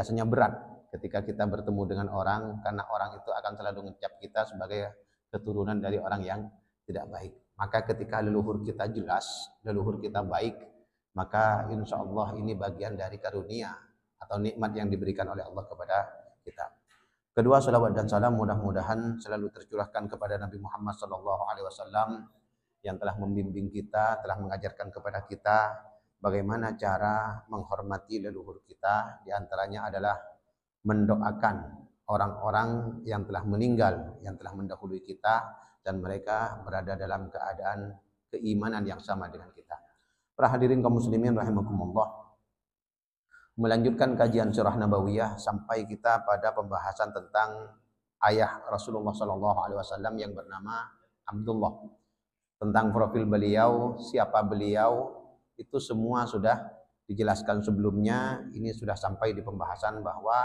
biasanya berat ketika kita bertemu dengan orang, karena orang itu akan selalu ngecap kita sebagai keturunan dari orang yang tidak baik. Maka ketika leluhur kita jelas, leluhur kita baik, maka insya Allah ini bagian dari karunia atau nikmat yang diberikan oleh Allah kepada kita. Kedua, salawat dan salam mudah-mudahan selalu tercurahkan kepada Nabi Muhammad SAW yang telah membimbing kita, telah mengajarkan kepada kita bagaimana cara menghormati leluhur kita. Di antaranya adalah mendoakan orang-orang yang telah meninggal, yang telah mendahului kita, dan mereka berada dalam keadaan keimanan yang sama dengan kita. Para hadirin kaum muslimin rahimakumullah, melanjutkan kajian sirah nabawiyah sampai kita pada pembahasan tentang ayah Rasulullah SAW yang bernama Abdullah. Tentang profil beliau, siapa beliau, itu semua sudah dijelaskan sebelumnya. Ini sudah sampai di pembahasan bahwa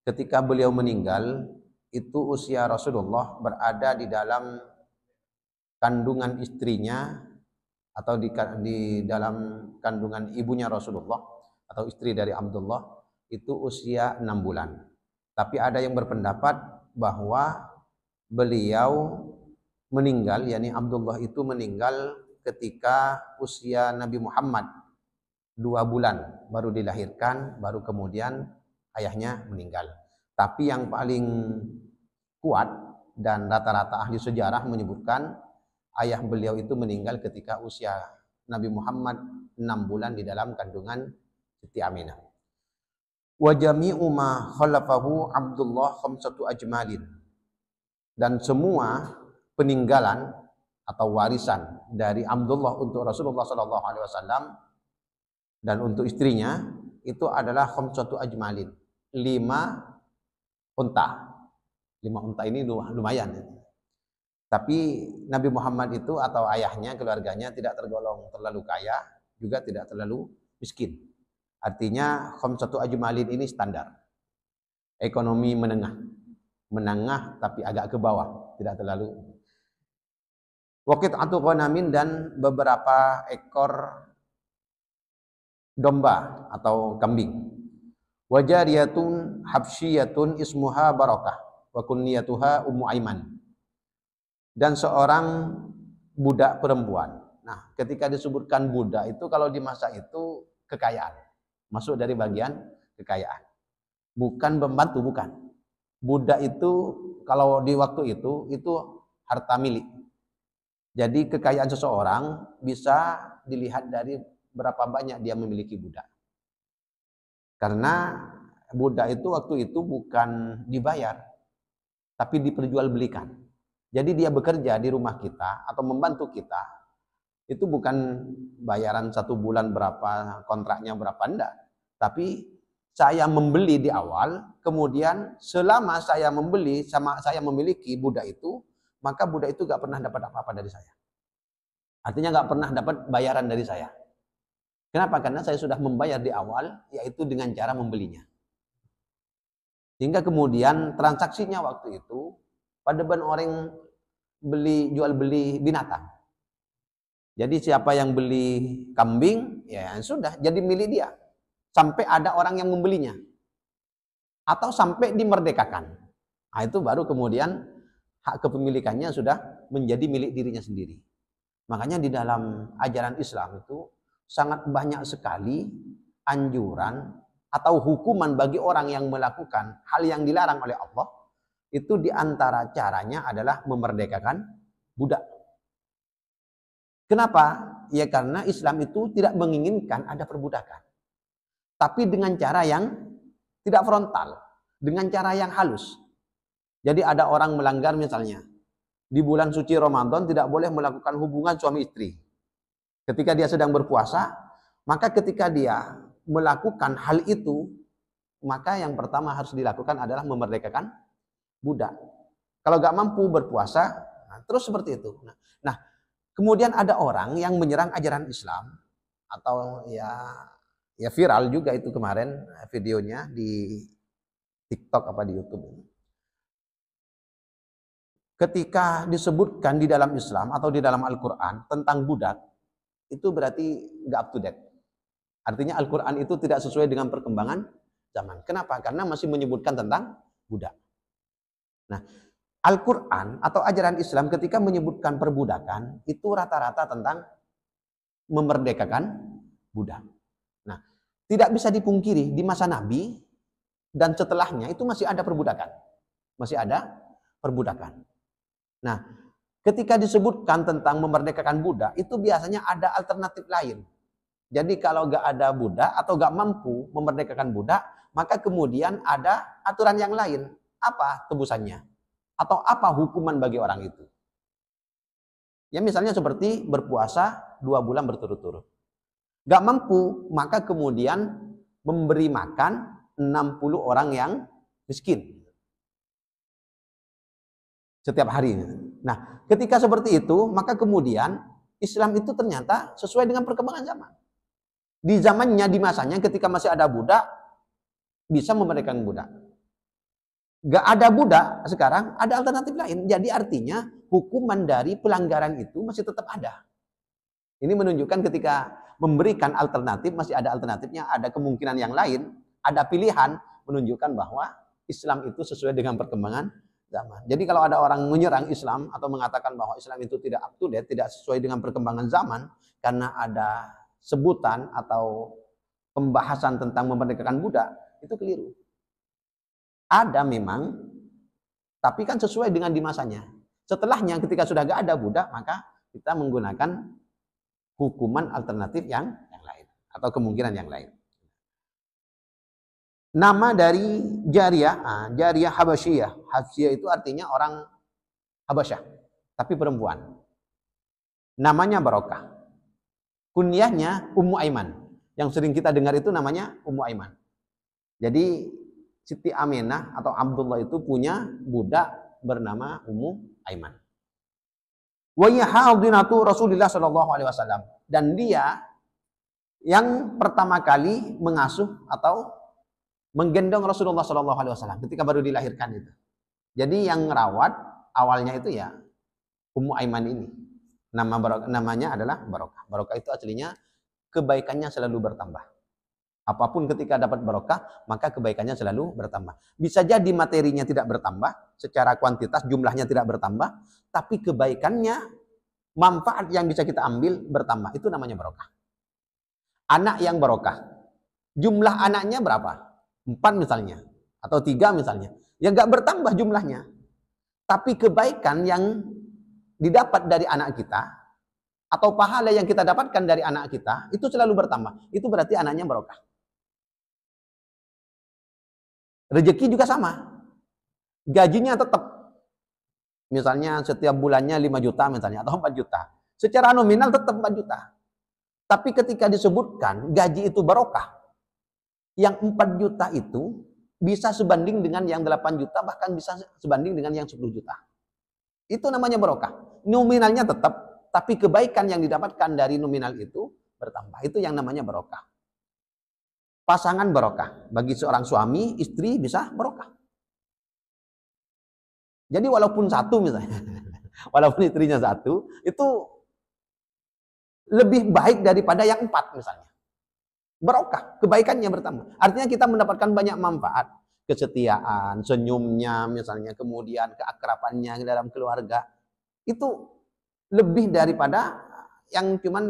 ketika beliau meninggal, itu usia Rasulullah berada di dalam kandungan istrinya atau di dalam kandungan ibunya Rasulullah atau istri dari Abdullah, itu usia 6 bulan. Tapi ada yang berpendapat bahwa beliau meninggal, yakni Abdullah itu meninggal ketika usia Nabi Muhammad 2 bulan baru dilahirkan, baru kemudian ayahnya meninggal. Tapi yang paling kuat dan rata-rata ahli sejarah menyebutkan ayah beliau itu meninggal ketika usia Nabi Muhammad 6 bulan di dalam kandungan Siti Aminah. Wa jami'u ma khalafahu Abdullah khamsatu ajmalin. Dan semua peninggalan atau warisan dari Abdullah untuk Rasulullah SAW dan untuk istrinya itu adalah khamsatu ajmalin, 5 unta. 5 unta ini lumayan. Tapi Nabi Muhammad itu atau ayahnya, keluarganya tidak tergolong terlalu kaya, juga tidak terlalu miskin. Artinya khamsatu ajmalin ini standar. Ekonomi menengah. Menengah tapi agak ke bawah, tidak terlalu. Waqit'atu ghanamin, dan beberapa ekor domba atau kambing. Wajariyatun habsyiyatun ismuha Barakah wa kunniyatuha Ummu Aiman. Dan seorang budak perempuan. Nah, ketika disebutkan budak itu kalau di masa itu kekayaan. Masuk dari bagian kekayaan. Bukan pembantu, bukan. Budak itu kalau di waktu itu harta milik. Jadi kekayaan seseorang bisa dilihat dari berapa banyak dia memiliki budak. Karena budak itu waktu itu bukan dibayar, tapi diperjualbelikan. Jadi dia bekerja di rumah kita atau membantu kita, itu bukan bayaran 1 bulan berapa, kontraknya berapa, enggak. Tapi saya membeli di awal, kemudian selama saya membeli, sama saya memiliki budak itu, maka budak itu gak pernah dapat apa-apa dari saya. Artinya gak pernah dapat bayaran dari saya. Kenapa? Karena saya sudah membayar di awal, yaitu dengan cara membelinya. Sehingga kemudian transaksinya waktu itu, pada orang jual beli binatang. Jadi siapa yang beli kambing, ya sudah jadi milik dia. Sampai ada orang yang membelinya. Atau sampai dimerdekakan. Nah, itu baru kemudian hak kepemilikannya sudah menjadi milik dirinya sendiri. Makanya di dalam ajaran Islam itu sangat banyak sekali anjuran atau hukuman bagi orang yang melakukan hal yang dilarang oleh Allah. Itu diantara caranya adalah memerdekakan budak. Kenapa? Ya karena Islam itu tidak menginginkan ada perbudakan. Tapi dengan cara yang tidak frontal. Dengan cara yang halus. Jadi ada orang melanggar misalnya. Di bulan suci Ramadan tidak boleh melakukan hubungan suami istri. Ketika dia sedang berpuasa, maka ketika dia melakukan hal itu, maka yang pertama harus dilakukan adalah memerdekakan budak. Kalau gak mampu berpuasa, terus seperti itu. Nah, kemudian ada orang yang menyerang ajaran Islam, atau ya viral juga itu kemarin videonya di TikTok apa di YouTube. Ketika disebutkan di dalam Islam atau di dalam Al-Quran tentang budak, itu berarti nggak up to date. Artinya Al-Quran itu tidak sesuai dengan perkembangan zaman. Kenapa? Karena masih menyebutkan tentang budak. Nah, Al-Quran atau ajaran Islam ketika menyebutkan perbudakan, itu rata-rata tentang memerdekakan budak. Nah, tidak bisa dipungkiri di masa Nabi dan setelahnya itu masih ada perbudakan. Masih ada perbudakan. Nah, ketika disebutkan tentang memerdekakan budak, itu biasanya ada alternatif lain. Jadi kalau nggak ada budak atau nggak mampu memerdekakan budak, maka kemudian ada aturan yang lain. Apa tebusannya? Atau apa hukuman bagi orang itu? Ya misalnya seperti berpuasa 2 bulan berturut-turut. Nggak mampu, maka kemudian memberi makan 60 orang yang miskin. Setiap hari. Nah, ketika seperti itu, maka kemudian Islam itu ternyata sesuai dengan perkembangan zaman. Di zamannya, di masanya ketika masih ada budak, bisa memerdekakan budak. Gak ada budak sekarang, ada alternatif lain. Jadi artinya hukuman dari pelanggaran itu masih tetap ada. Ini menunjukkan ketika memberikan alternatif, masih ada alternatifnya, ada kemungkinan yang lain, ada pilihan, menunjukkan bahwa Islam itu sesuai dengan perkembangan zaman. Jadi kalau ada orang menyerang Islam atau mengatakan bahwa Islam itu tidak up to date, tidak sesuai dengan perkembangan zaman, karena ada sebutan atau pembahasan tentang memerdekakan budak, itu keliru. Ada memang, tapi kan sesuai dengan di masanya. Setelahnya ketika sudah gak ada budak, maka kita menggunakan hukuman alternatif yang lain atau kemungkinan yang lain. Nama dari Jariyah, Jariyah Habasyiyah. Habasyiyah itu artinya orang Habasyah, tapi perempuan. Namanya Barokah. Kunyahnya Ummu Aiman. Yang sering kita dengar itu namanya Ummu Aiman. Jadi Siti Aminah atau Abdullah itu punya budak bernama Ummu Aiman. Wa hadinatu Rasulullah sallallahu alaihi wasallam, dan dia yang pertama kali mengasuh atau menggendong Rasulullah sallallahu alaihi wasallam ketika baru dilahirkan itu. Jadi yang merawat awalnya itu ya Ummu Aiman ini. Namanya adalah Barokah. Barokah itu aslinya kebaikannya selalu bertambah. Apapun ketika dapat barokah, maka kebaikannya selalu bertambah. Bisa jadi materinya tidak bertambah, secara kuantitas jumlahnya tidak bertambah, tapi kebaikannya, manfaat yang bisa kita ambil bertambah. Itu namanya barokah. Anak yang barokah. Jumlah anaknya berapa? 4 misalnya. Atau 3 misalnya. Ya nggak bertambah jumlahnya. Tapi kebaikan yang didapat dari anak kita, atau pahala yang kita dapatkan dari anak kita, itu selalu bertambah. Itu berarti anaknya barokah. Rezeki juga sama. Gajinya tetap. Misalnya setiap bulannya 5 juta misalnya, atau 4 juta. Secara nominal tetap 4 juta. Tapi ketika disebutkan gaji itu barokah, yang 4 juta itu bisa sebanding dengan yang 8 juta, bahkan bisa sebanding dengan yang 10 juta. Itu namanya barokah. Nominalnya tetap, tapi kebaikan yang didapatkan dari nominal itu bertambah. Itu yang namanya barokah. Pasangan barokah. Bagi seorang suami, istri bisa barokah. Jadi walaupun satu misalnya, walaupun istrinya satu, itu lebih baik daripada yang 4 misalnya. Barokah, kebaikannya bertambah. Artinya kita mendapatkan banyak manfaat. Kesetiaan, senyumnya misalnya, kemudian keakrabannya dalam keluarga. Itu lebih daripada yang cuman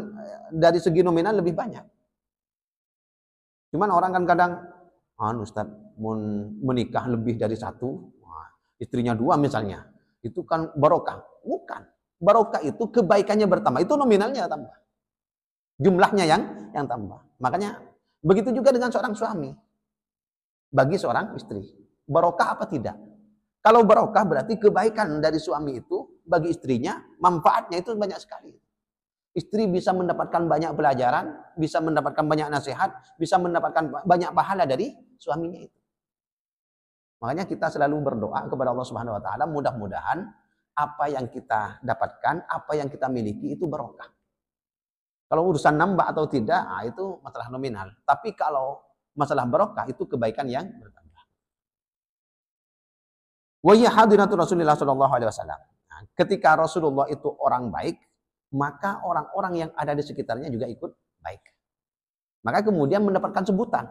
dari segi nominal lebih banyak. Cuman orang kan kadang, Ustaz, menikah lebih dari 1, istrinya 2 misalnya, itu kan barokah. Bukan. Barokah itu kebaikannya bertambah. Itu nominalnya tambah. Jumlahnya yang tambah. Makanya begitu juga dengan seorang suami. Bagi seorang istri. Barokah apa tidak? Kalau barokah berarti kebaikan dari suami itu bagi istrinya, manfaatnya itu banyak sekali. Istri bisa mendapatkan banyak pelajaran, bisa mendapatkan banyak nasihat, bisa mendapatkan banyak pahala dari suaminya itu. Makanya kita selalu berdoa kepada Allah Subhanahu wa taala, mudah-mudahan apa yang kita dapatkan, apa yang kita miliki itu barokah. Kalau urusan nambah atau tidak, itu masalah nominal. Tapi kalau masalah barokah itu kebaikan yang bertambah. Wa hiya hadiratu Rasulillah sallallahu alaihi wasallam. Ketika Rasulullah itu orang baik, maka orang-orang yang ada di sekitarnya juga ikut baik. Maka kemudian mendapatkan sebutan.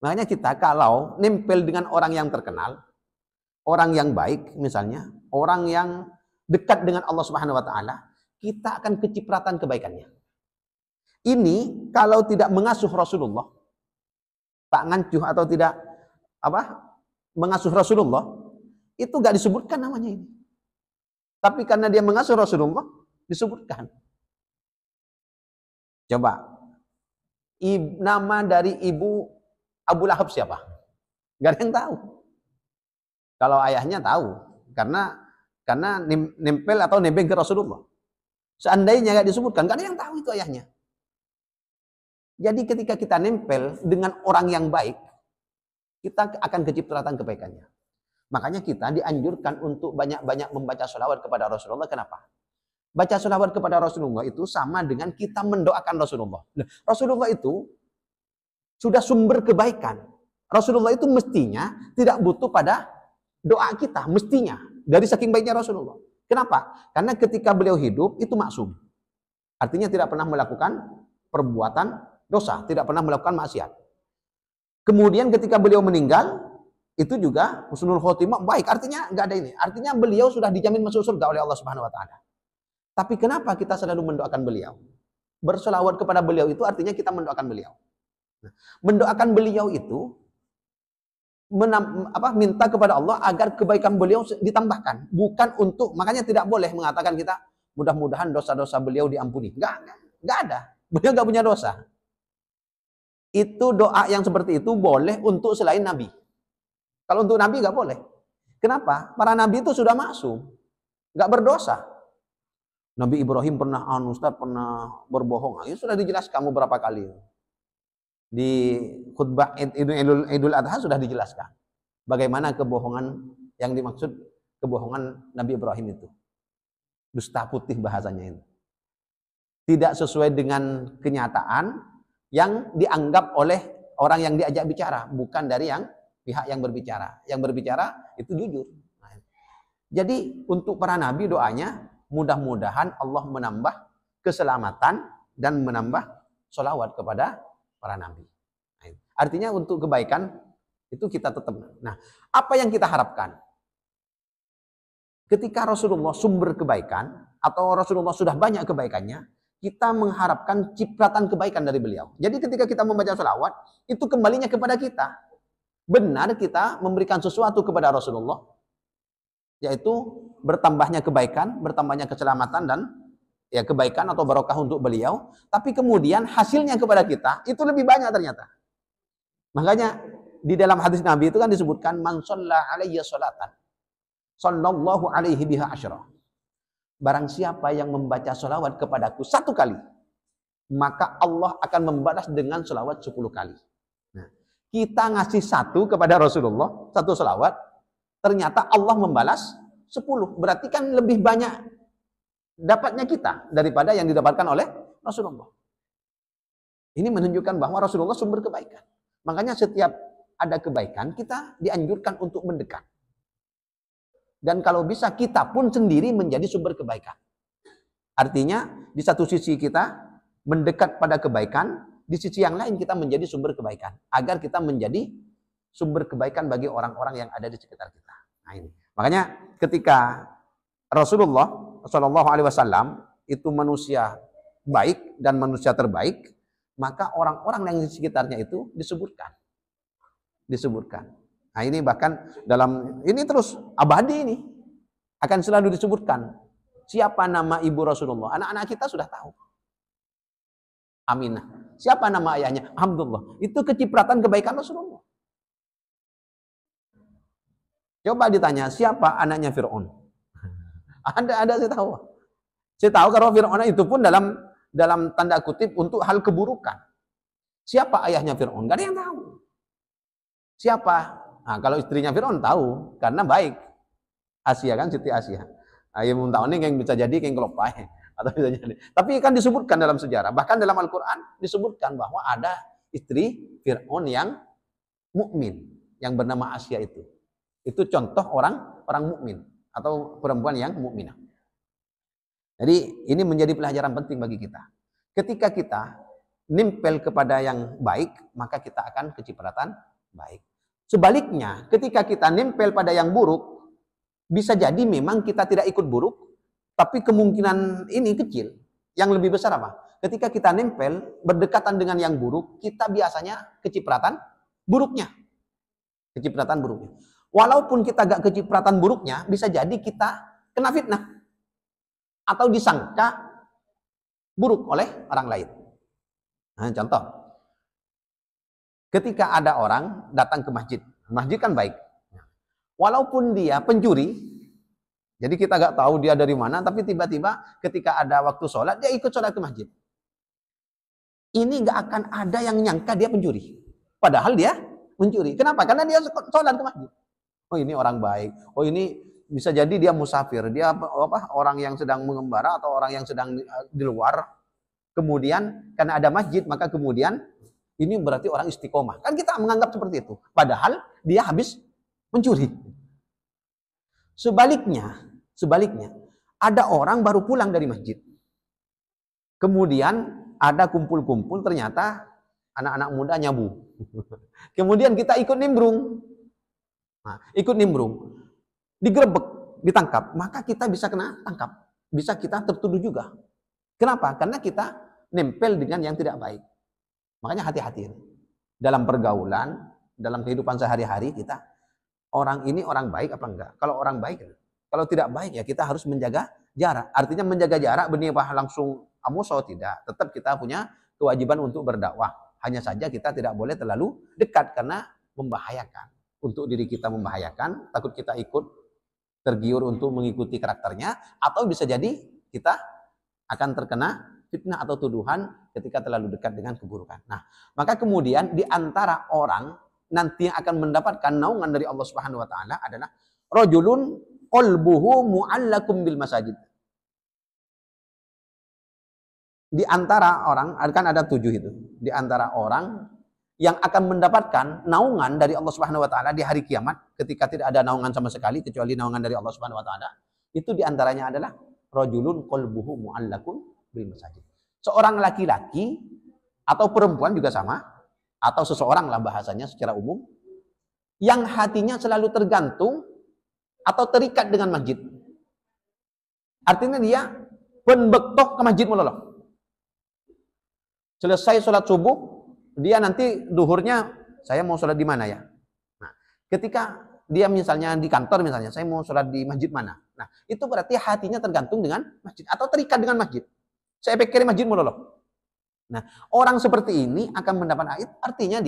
Makanya kita kalau nempel dengan orang yang terkenal, orang yang baik misalnya, orang yang dekat dengan Allah Subhanahu wa taala, kita akan kecipratan kebaikannya. Ini kalau tidak mengasuh Rasulullah, tak ngancuh atau tidak mengasuh Rasulullah, itu gak disebutkan namanya ini. Tapi karena dia mengasuh Rasulullah, disebutkan. Coba, nama dari ibu Abu Lahab siapa? Gak ada yang tahu. Kalau ayahnya tahu, karena nempel atau nebeng ke Rasulullah. Seandainya gak disebutkan, gak ada yang tahu itu ayahnya. Jadi ketika kita nempel dengan orang yang baik, kita akan kecipratan kebaikannya. Makanya kita dianjurkan untuk banyak-banyak membaca sholawat kepada Rasulullah. Kenapa? Baca sholawat kepada Rasulullah itu sama dengan kita mendoakan Rasulullah. Rasulullah itu sudah sumber kebaikan. Rasulullah itu mestinya tidak butuh pada doa kita. Mestinya. Dari saking baiknya Rasulullah. Kenapa? Karena ketika beliau hidup itu maksum. Artinya tidak pernah melakukan perbuatan dosa. Tidak pernah melakukan maksiat. Kemudian ketika beliau meninggal, itu juga husnul khotimah baik. Artinya enggak ada ini. Artinya beliau sudah dijamin masuk surga oleh Allah Subhanahu wa taala. Tapi kenapa kita selalu mendoakan beliau? Bersolawat kepada beliau itu artinya kita mendoakan beliau. Nah, mendoakan beliau itu minta kepada Allah agar kebaikan beliau ditambahkan, bukan untuk, makanya tidak boleh mengatakan kita mudah-mudahan dosa-dosa beliau diampuni. Enggak ada. Beliau enggak punya dosa. Itu doa yang seperti itu boleh untuk selain Nabi. Kalau untuk Nabi nggak boleh. Kenapa? Para Nabi itu sudah maksum, nggak berdosa. Nabi Ibrahim pernah pernah berbohong. Itu sudah dijelaskan beberapa kali. Di khutbah Idul Adha sudah dijelaskan. Bagaimana kebohongan yang dimaksud kebohongan Nabi Ibrahim itu. Dusta putih bahasanya itu. Tidak sesuai dengan kenyataan yang dianggap oleh orang yang diajak bicara, bukan dari yang pihak yang berbicara. Yang berbicara itu jujur. Jadi untuk para nabi doanya mudah-mudahan Allah menambah keselamatan dan menambah sholawat kepada para nabi. Artinya untuk kebaikan itu kita tetap. Nah, apa yang kita harapkan? Ketika Rasulullah sumber kebaikan atau Rasulullah sudah banyak kebaikannya, kita mengharapkan cipratan kebaikan dari beliau. Jadi ketika kita membaca sholawat, itu kembalinya kepada kita. Benar kita memberikan sesuatu kepada Rasulullah, yaitu bertambahnya kebaikan, bertambahnya keselamatan dan ya kebaikan atau barokah untuk beliau, tapi kemudian hasilnya kepada kita itu lebih banyak ternyata. Makanya di dalam hadis Nabi itu kan disebutkan man shalla alayya sholatan sallallahu alaihi biha asyra. Barang siapa yang membaca sholawat kepadaku 1 kali, maka Allah akan membalas dengan sholawat 10 kali. Nah, kita ngasih 1 kepada Rasulullah, 1 sholawat, ternyata Allah membalas 10. Berarti kan lebih banyak dapatnya kita daripada yang didapatkan oleh Rasulullah. Ini menunjukkan bahwa Rasulullah sumber kebaikan. Makanya setiap ada kebaikan, kita dianjurkan untuk mendekat. Dan kalau bisa kita pun sendiri menjadi sumber kebaikan. Artinya di satu sisi kita mendekat pada kebaikan, di sisi yang lain kita menjadi sumber kebaikan. Agar kita menjadi sumber kebaikan bagi orang-orang yang ada di sekitar kita. Nah ini. Makanya ketika Rasulullah SAW itu manusia baik dan manusia terbaik, maka orang-orang yang di sekitarnya itu disebutkan. Nah ini bahkan dalam, ini terus abadi ini. Akan selalu disebutkan. Siapa nama ibu Rasulullah? Anak-anak kita sudah tahu. Aminah. Siapa nama ayahnya? Alhamdulillah. Itu kecipratan kebaikan Rasulullah. Coba ditanya, siapa anaknya Fir'aun? Ada saya tahu. Saya tahu kalau Fir'aun itu pun dalam tanda kutip untuk hal keburukan. Siapa ayahnya Fir'aun? Gak ada yang tahu. Siapa? Nah, kalau istrinya Fir'aun tahu, karena baik. Asia kan, Siti Asia. Ayah tahu nih yang bisa jadi yang kelopai. Atau bisa jadi. Tapi kan disebutkan dalam sejarah. Bahkan dalam Al-Quran disebutkan bahwa ada istri Fir'aun yang mukmin, yang bernama Asia itu. Itu contoh orang mukmin atau perempuan yang mukminah. Jadi ini menjadi pelajaran penting bagi kita. Ketika kita nimpel kepada yang baik, maka kita akan kecipratan baik. Sebaliknya, ketika kita nempel pada yang buruk, bisa jadi memang kita tidak ikut buruk, tapi kemungkinan ini kecil. Yang lebih besar apa? Ketika kita nempel, berdekatan dengan yang buruk, kita biasanya kecipratan buruknya. Kecipratan buruknya. Walaupun kita gak kecipratan buruknya, bisa jadi kita kena fitnah. Atau disangka buruk oleh orang lain. Nah, contoh. Ketika ada orang datang ke masjid. Masjid kan baik. Walaupun dia pencuri, jadi kita gak tahu dia dari mana, tapi tiba-tiba ketika ada waktu sholat, dia ikut sholat ke masjid. Ini gak akan ada yang nyangka dia pencuri. Padahal dia mencuri. Kenapa? Karena dia sholat ke masjid. Oh, ini orang baik. Oh, ini bisa jadi dia musafir. Dia orang yang sedang mengembara atau orang yang sedang di luar. Kemudian karena ada masjid, maka kemudian ini berarti orang istiqomah. Kan kita menganggap seperti itu. Padahal dia habis mencuri. Sebaliknya, ada orang baru pulang dari masjid. Kemudian ada kumpul-kumpul, ternyata anak-anak muda nyabu. Kemudian kita ikut nimbrung. Nah, ikut nimbrung. Digerebek, ditangkap. Maka kita bisa kena tangkap. Bisa kita tertuduh juga. Kenapa? Karena kita nempel dengan yang tidak baik. Makanya hati-hati. Dalam pergaulan, dalam kehidupan sehari-hari kita, orang ini orang baik apa enggak? Kalau orang baik, kalau tidak baik ya kita harus menjaga jarak. Artinya menjaga jarak benihbah langsung amuso tidak. Tetap kita punya kewajiban untuk berdakwah. Hanya saja kita tidak boleh terlalu dekat karena membahayakan. Untuk diri kita membahayakan, takut kita ikut tergiur untuk mengikuti karakternya, atau bisa jadi kita akan terkena fitnah atau tuduhan ketika terlalu dekat dengan keburukan. Nah, maka kemudian di antara orang nanti yang akan mendapatkan naungan dari Allah Subhanahu wa taala adalah rajulun qalbuhu mu'allakum bil masajid. Di antara orang, kan ada 7 itu. Di antara orang yang akan mendapatkan naungan dari Allah Subhanahu wa taala di hari kiamat ketika tidak ada naungan sama sekali kecuali naungan dari Allah Subhanahu wa taala. Itu di antaranya adalah rajulun qalbuhu mu'allakum bil masajid. Seorang laki-laki atau perempuan juga sama, atau seseorang lah bahasanya secara umum, yang hatinya selalu tergantung atau terikat dengan masjid. Artinya dia penbektok ke masjid melolong. Selesai sholat subuh, dia nanti duhurnya, saya mau sholat di mana ya? Nah, ketika dia misalnya di kantor misalnya, saya mau sholat di masjid mana? Nah, itu berarti hatinya tergantung dengan masjid atau terikat dengan masjid. Saya pikir masjid melolong. Nah, orang seperti ini akan mendapat ayat, artinya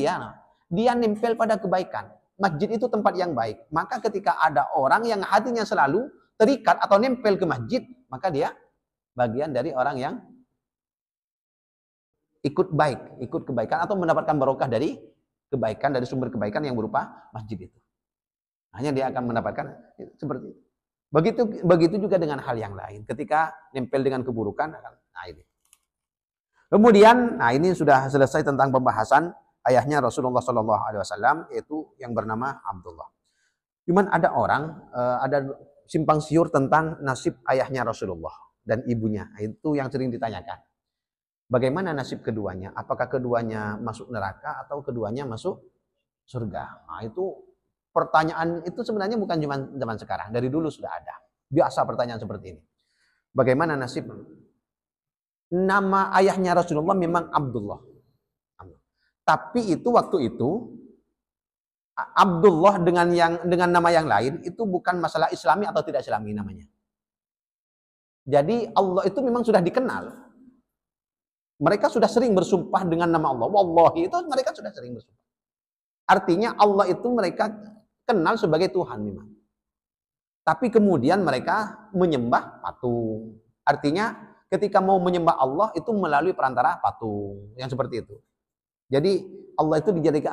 dia nempel pada kebaikan. Masjid itu tempat yang baik. Maka ketika ada orang yang hatinya selalu terikat atau nempel ke masjid, maka dia bagian dari orang yang ikut baik, ikut kebaikan atau mendapatkan barokah dari kebaikan, dari sumber kebaikan yang berupa masjid itu. Hanya dia akan mendapatkan seperti itu. Begitu juga dengan hal yang lain. Ketika nempel dengan keburukan, nah ini. Kemudian, nah ini sudah selesai tentang pembahasan ayahnya Rasulullah SAW, yaitu yang bernama Abdullah. Cuman ada orang, ada simpang siur tentang nasib ayahnya Rasulullah dan ibunya. Itu yang sering ditanyakan. Bagaimana nasib keduanya? Apakah keduanya masuk neraka atau keduanya masuk surga? Nah, itu pertanyaan itu sebenarnya bukan cuma zaman sekarang, dari dulu sudah ada. Biasa pertanyaan seperti ini. Bagaimana nasib? Nama ayahnya Rasulullah memang Abdullah. Tapi itu waktu itu Abdullah dengan nama yang lain itu bukan masalah Islami atau tidak Islami namanya. Jadi Allah itu memang sudah dikenal. Mereka sudah sering bersumpah dengan nama Allah. Wallahi itu mereka sudah sering bersumpah. Artinya Allah itu mereka kenal sebagai Tuhan memang. Tapi kemudian mereka menyembah patung. Artinya ketika mau menyembah Allah itu melalui perantara patung. Yang seperti itu. Jadi Allah itu dijadikan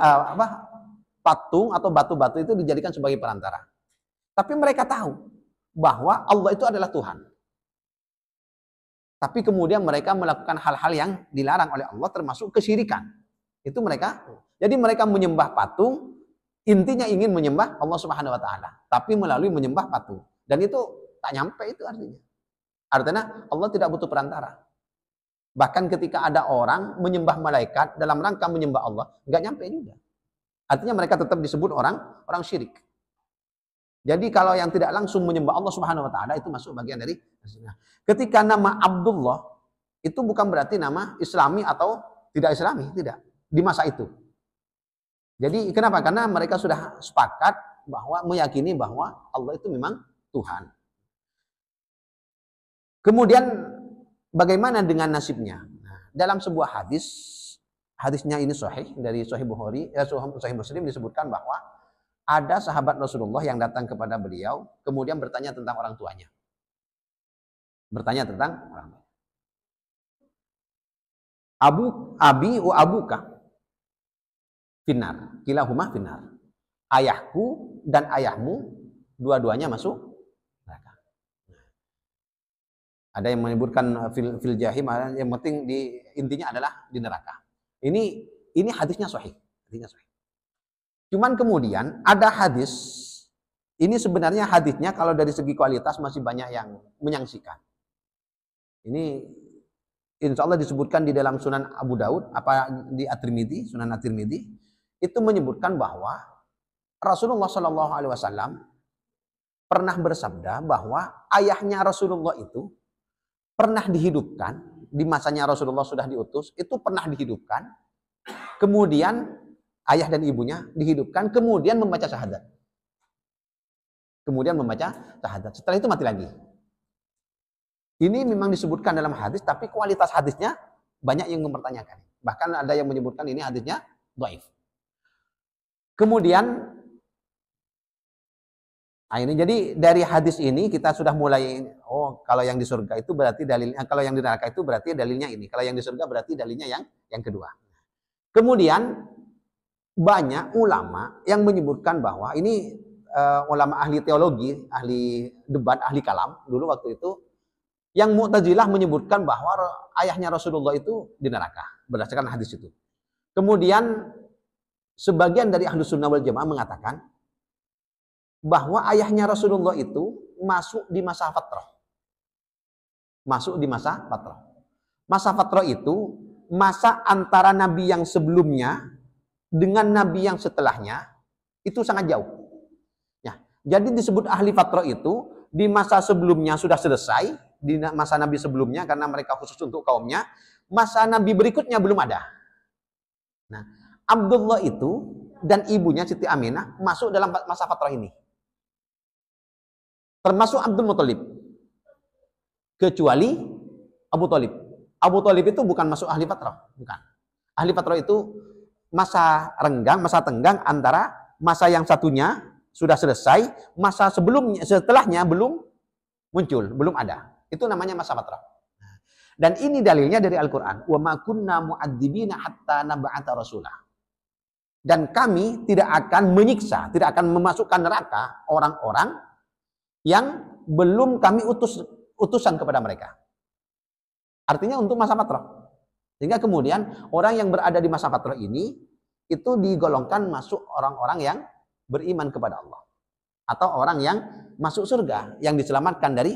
patung atau batu-batu itu dijadikan sebagai perantara. Tapi mereka tahu bahwa Allah itu adalah Tuhan. Tapi kemudian mereka melakukan hal-hal yang dilarang oleh Allah termasuk kesyirikan. Itu mereka. Jadi mereka menyembah patung, intinya ingin menyembah Allah Subhanahu wa taala, tapi melalui menyembah patung. Dan itu tak nyampe itu artinya. Artinya Allah tidak butuh perantara. Bahkan ketika ada orang menyembah malaikat dalam rangka menyembah Allah, enggak nyampe juga. Artinya mereka tetap disebut orang syirik. Jadi kalau yang tidak langsung menyembah Allah Subhanahu wa taala itu masuk bagian dari nah, ketika nama Abdullah itu bukan berarti nama Islami atau tidak Islami, tidak. Di masa itu. Jadi kenapa? Karena mereka sudah sepakat bahwa meyakini bahwa Allah itu memang Tuhan. Kemudian bagaimana dengan nasibnya? Nah, dalam sebuah hadisnya ini sahih dari Sahih Bukhari, Sahih Muslim disebutkan bahwa ada sahabat Rasulullah yang datang kepada beliau, kemudian bertanya tentang orang tuanya. Bertanya tentang orang tuanya. Abi wa abuka finnar, kilahuma finnar. Ayahku dan ayahmu dua-duanya masuk neraka. Ada yang menyebutkan fil jahim, yang penting intinya adalah di neraka. Ini hadisnya sahih, Cuman kemudian ada hadis, ini sebenarnya hadisnya kalau dari segi kualitas masih banyak yang menyaksikan. Ini insya Allah disebutkan di dalam Sunan Abu Daud, di At-Tirmidzi, Sunan At-Tirmidzi, itu menyebutkan bahwa Rasulullah Shallallahu Alaihi Wasallam pernah bersabda bahwa ayahnya Rasulullah itu pernah dihidupkan di masanya Rasulullah sudah diutus, itu pernah dihidupkan, kemudian ayah dan ibunya dihidupkan, kemudian membaca syahadat. Setelah itu mati lagi. Ini memang disebutkan dalam hadis, tapi kualitas hadisnya banyak yang mempertanyakan. Bahkan ada yang menyebutkan ini hadisnya dhaif. Kemudian, ini jadi dari hadis ini kita sudah mulai, kalau yang di surga itu berarti dalilnya, kalau yang di neraka itu berarti dalilnya ini. Kalau yang di surga berarti dalilnya yang kedua. Kemudian banyak ulama yang menyebutkan bahwa ini ulama ahli teologi, ahli debat, ahli kalam dulu waktu itu, yang Mu'tazilah menyebutkan bahwa ayahnya Rasulullah itu di neraka berdasarkan hadis itu. Kemudian sebagian dari ahlu sunnah wal jamaah mengatakan bahwa ayahnya Rasulullah itu masuk di masa fatrah. Masa fatrah itu masa antara nabi yang sebelumnya dengan nabi yang setelahnya itu sangat jauh. Ya, jadi disebut ahli fatrah itu di masa sebelumnya sudah selesai, di masa nabi sebelumnya karena mereka khusus untuk kaumnya, masa nabi berikutnya belum ada. Nah, Abdullah itu dan ibunya Siti Aminah masuk dalam masa fatrah ini. Termasuk Abdul Muthalib. Kecuali Abu Thalib. Abu Thalib itu bukan masuk ahli fatrah, bukan. Ahli fatrah itu masa renggang, masa tenggang antara masa yang satunya sudah selesai, masa sebelumnya, setelahnya belum muncul, belum ada. Itu namanya masa fatrah. Dan ini dalilnya dari Al-Quran. Wa ma kunna mu'adzibina hatta nab'atha rasulah. Dan kami tidak akan menyiksa, tidak akan memasukkan neraka orang-orang yang belum kami utusan kepada mereka. Artinya untuk masa fatrah. Sehingga kemudian orang yang berada di masa fatrah ini itu digolongkan masuk orang-orang yang beriman kepada Allah. Atau orang yang masuk surga, yang diselamatkan dari.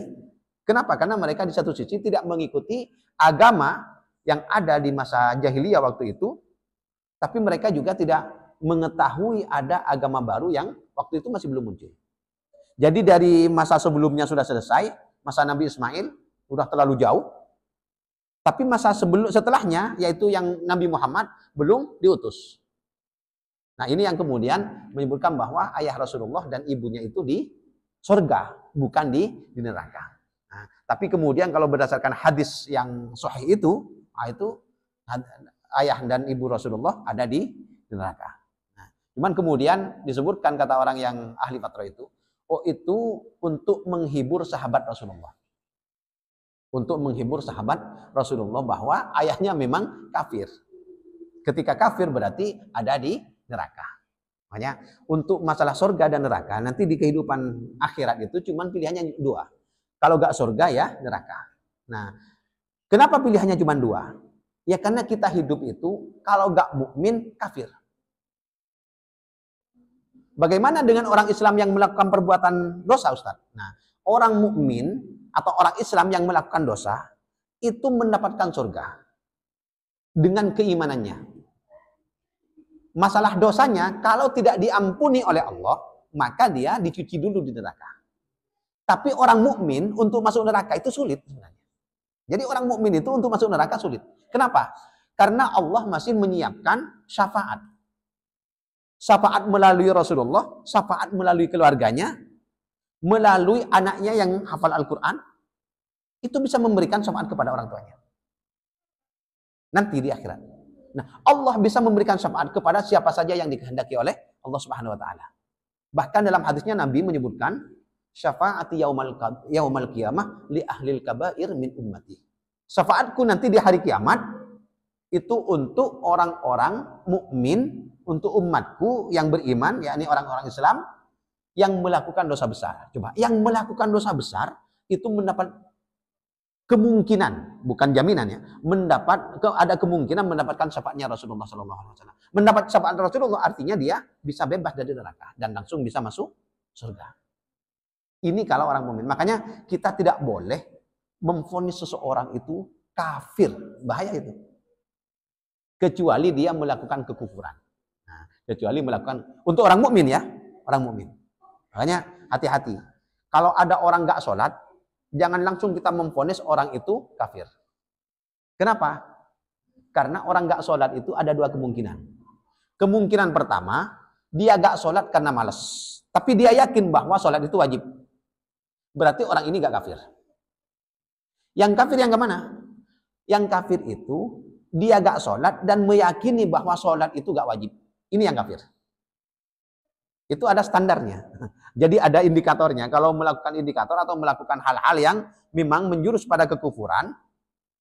Kenapa? Karena mereka di satu sisi tidak mengikuti agama yang ada di masa jahiliyah waktu itu, tapi mereka juga tidak mengetahui ada agama baru yang waktu itu masih belum muncul. Jadi dari masa sebelumnya sudah selesai, masa Nabi Ismail sudah terlalu jauh, tapi masa setelahnya, yaitu yang Nabi Muhammad, belum diutus. Nah ini yang kemudian menyebutkan bahwa ayah Rasulullah dan ibunya itu di surga, bukan di neraka. Nah, tapi kemudian kalau berdasarkan hadis yang sahih itu ayah dan ibu Rasulullah ada di neraka. Nah, cuman kemudian disebutkan kata orang yang ahli fatrah itu, itu untuk menghibur sahabat Rasulullah. Untuk menghibur sahabat Rasulullah bahwa ayahnya memang kafir. Ketika kafir berarti ada di neraka. Makanya untuk masalah surga dan neraka nanti di kehidupan akhirat itu cuma pilihannya dua. Kalau gak surga ya neraka. Nah, kenapa pilihannya cuma dua? Ya karena kita hidup itu kalau gak mukmin kafir. Bagaimana dengan orang Islam yang melakukan perbuatan dosa, Ustaz? Nah, orang mukmin atau orang Islam yang melakukan dosa itu mendapatkan surga dengan keimanannya. Masalah dosanya, kalau tidak diampuni oleh Allah, maka dia dicuci dulu di neraka. Tapi orang mukmin untuk masuk neraka itu sulit sebenarnya. Jadi orang mukmin itu untuk masuk neraka sulit. Kenapa? Karena Allah masih menyiapkan syafaat. Syafaat melalui Rasulullah, syafaat melalui keluarganya, melalui anaknya yang hafal Al-Quran, itu bisa memberikan syafaat kepada orang tuanya. Nanti di akhirat. Nah, Allah bisa memberikan syafaat kepada siapa saja yang dikehendaki oleh Allah Subhanahu wa taala. Bahkan dalam hadisnya Nabi menyebutkan syafaati yaumal qiyamah li ahlil kabair min ummati. Syafaatku nanti di hari kiamat itu untuk orang-orang mukmin, untuk umatku yang beriman, yakni orang-orang Islam yang melakukan dosa besar. Coba, yang melakukan dosa besar itu mendapat kemungkinan, bukan jaminan ya, ada kemungkinan mendapatkan syafaatnya Rasulullah SAW. Mendapat syafaat Rasulullah artinya dia bisa bebas dari neraka dan langsung bisa masuk surga. Ini kalau orang mukmin. Makanya kita tidak boleh memvonis seseorang itu kafir, bahaya itu. Kecuali dia melakukan kekufuran. Nah, kecuali melakukan untuk orang mukmin ya, orang mukmin. Makanya hati-hati. Kalau ada orang nggak sholat, jangan langsung kita memvonis orang itu kafir. Kenapa? Karena orang nggak sholat itu ada dua kemungkinan. Kemungkinan pertama, dia nggak sholat karena malas. Tapi dia yakin bahwa sholat itu wajib. Berarti orang ini nggak kafir. Yang kafir yang kemana? Yang kafir itu, dia nggak sholat dan meyakini bahwa sholat itu nggak wajib. Ini yang kafir. Itu ada standarnya. Jadi ada indikatornya. Kalau melakukan indikator atau melakukan hal-hal yang memang menjurus pada kekufuran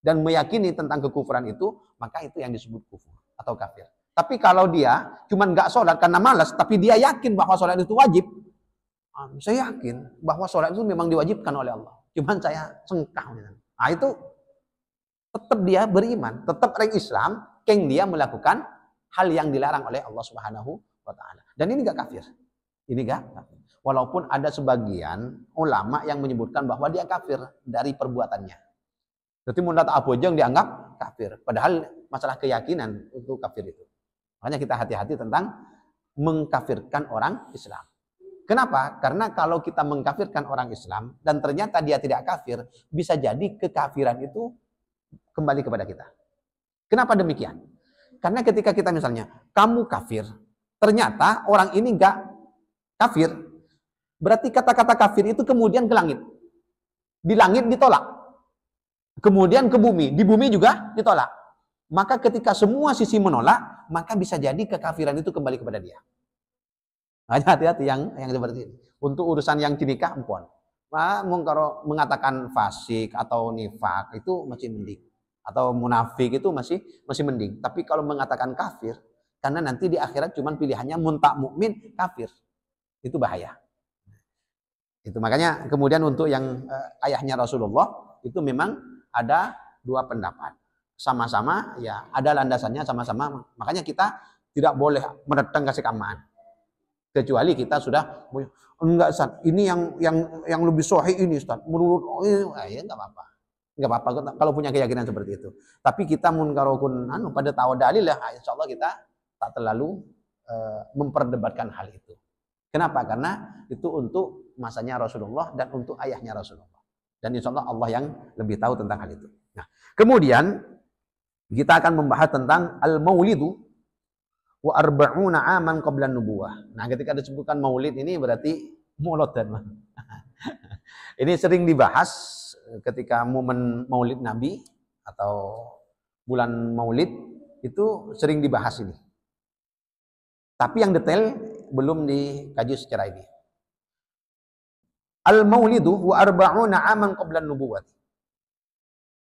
dan meyakini tentang kekufuran itu, maka itu yang disebut kufur atau kafir. Tapi kalau dia cuma nggak sholat karena malas, tapi dia yakin bahwa sholat itu wajib, saya yakin bahwa sholat itu memang diwajibkan oleh Allah. Cuman saya sengkang. Nah itu tetap dia beriman, tetap orang Islam, keng dia melakukan hal yang dilarang oleh Allah Subhanahu wa taala. Dan ini enggak kafir. Ini enggak kafir. Walaupun ada sebagian ulama yang menyebutkan bahwa dia kafir dari perbuatannya. Jadi menurut Abu Jeng dianggap kafir. Padahal masalah keyakinan untuk kafir itu. Makanya kita hati-hati tentang mengkafirkan orang Islam. Kenapa? Karena kalau kita mengkafirkan orang Islam dan ternyata dia tidak kafir, bisa jadi kekafiran itu kembali kepada kita. Kenapa demikian? Karena ketika kita misalnya, kamu kafir, ternyata orang ini enggak kafir, berarti kata-kata kafir itu kemudian ke langit. Di langit ditolak. Kemudian ke bumi, di bumi juga ditolak. Maka ketika semua sisi menolak, maka bisa jadi kekafiran itu kembali kepada dia. Hanya hati-hati yang seperti ini. Untuk urusan yang dinikah, empon. Kalau mengatakan fasik atau nifak itu masih mending. Atau munafik itu masih mending. Tapi kalau mengatakan kafir, karena nanti di akhirat cuma pilihannya muntak mukmin kafir. Itu bahaya. Itu makanya kemudian untuk yang ayahnya Rasulullah itu memang ada dua pendapat. Sama-sama ya ada landasannya sama-sama. Makanya kita tidak boleh menentang kasih kamaan. Kecuali kita sudah enggak Ustaz, ini yang lebih sahih ini Ustaz. Menurut ya enggak apa-apa. Enggak apa-apa kalau punya keyakinan seperti itu. Tapi kita munkarokun pada tahu dalil ya insyaallah kita tak terlalu memperdebatkan hal itu. Kenapa? Karena itu untuk masanya Rasulullah dan untuk ayahnya Rasulullah. Dan insyaallah Allah yang lebih tahu tentang hal itu. Nah, kemudian kita akan membahas tentang al-maulidu wa arba'una aman qabla nubuwah. Nah, ketika disebutkan maulid ini berarti maulidan. Ini sering dibahas ketika momen maulid Nabi atau bulan maulid itu sering dibahas ini. Tapi yang detail belum dikaji secara ini. Al-maulidu wa arba'una aman qabla nubuwah.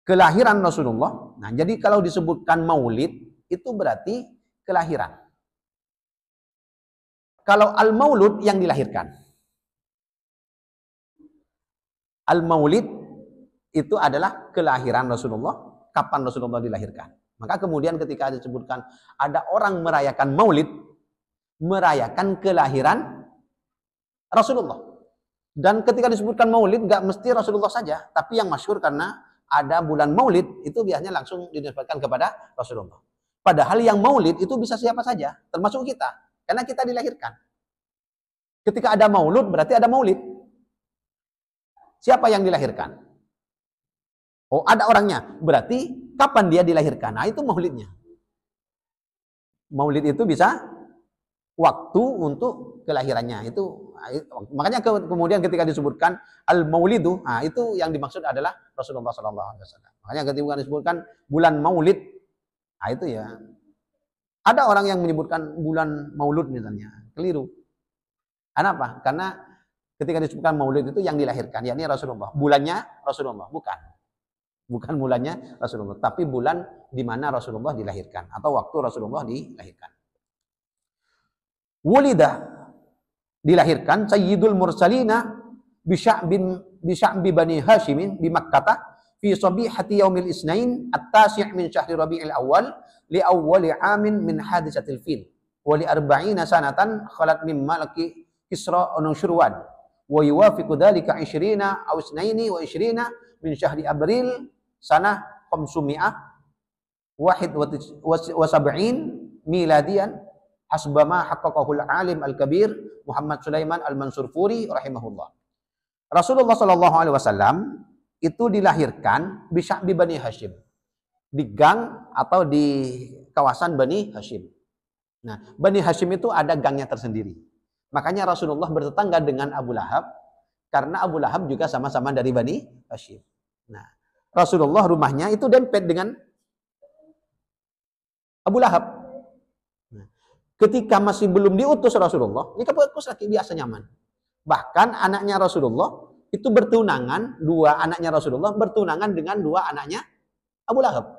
Kelahiran Rasulullah. Nah, jadi kalau disebutkan maulid itu berarti kelahiran. Kalau al-maulud yang dilahirkan. Al-maulid itu adalah kelahiran Rasulullah, kapan Rasulullah dilahirkan. Maka kemudian ketika disebutkan ada orang merayakan maulid, merayakan kelahiran Rasulullah. Dan ketika disebutkan maulid, nggak mesti Rasulullah saja, tapi yang masyhur karena ada bulan maulid, itu biasanya langsung dinisbatkan kepada Rasulullah. Padahal yang maulid itu bisa siapa saja, termasuk kita. Karena kita dilahirkan. Ketika ada maulud, berarti ada maulid. Siapa yang dilahirkan? Oh, ada orangnya. Berarti kapan dia dilahirkan? Nah, itu maulidnya. Maulid itu bisa waktu untuk kelahirannya. Itu makanya kemudian ketika disebutkan al-maulidu, nah itu yang dimaksud adalah Rasulullah SAW. Makanya ketika disebutkan bulan maulid, nah itu ya. Ada orang yang menyebutkan bulan maulud misalnya, keliru. Kenapa? Karena ketika disebutkan maulid itu yang dilahirkan, yakni Rasulullah. Bulannya Rasulullah, bukan. Bukan bulannya Rasulullah, tapi bulan di mana Rasulullah dilahirkan atau waktu Rasulullah dilahirkan. Wulida, dilahirkan Sayyidul Mursalina bisya'bi Bani Hashimin bi Makkah fi sabihati yaumil isnain at-tasi' min syahri Rabi'il Awal li awwali 'amin min hadisatil fil wa li 40 sanatan khalat min malaki Kisra Anushirwan wa yuwafiqu dhalika 20 aw 22 min syahri Abril sanah 571 miladian hasbama haqqaqahul alim al-kabir Muhammad Sulaiman al-Mansur Furi rahimahullah. Rasulullah sallallahu alaihi wasallam itu dilahirkan di Sya'bi Bani Hashim, di gang atau di kawasan Bani Hashim. Nah, Bani Hashim itu ada gangnya tersendiri. Makanya Rasulullah bertetangga dengan Abu Lahab karena Abu Lahab juga sama-sama dari Bani Hashim. Nah, Rasulullah rumahnya itu dempet dengan Abu Lahab. Nah, ketika masih belum diutus Rasulullah, ini kampus lagi biasa nyaman. Bahkan anaknya Rasulullah itu bertunangan, dua anaknya Rasulullah bertunangan dengan dua anaknya Abu Lahab.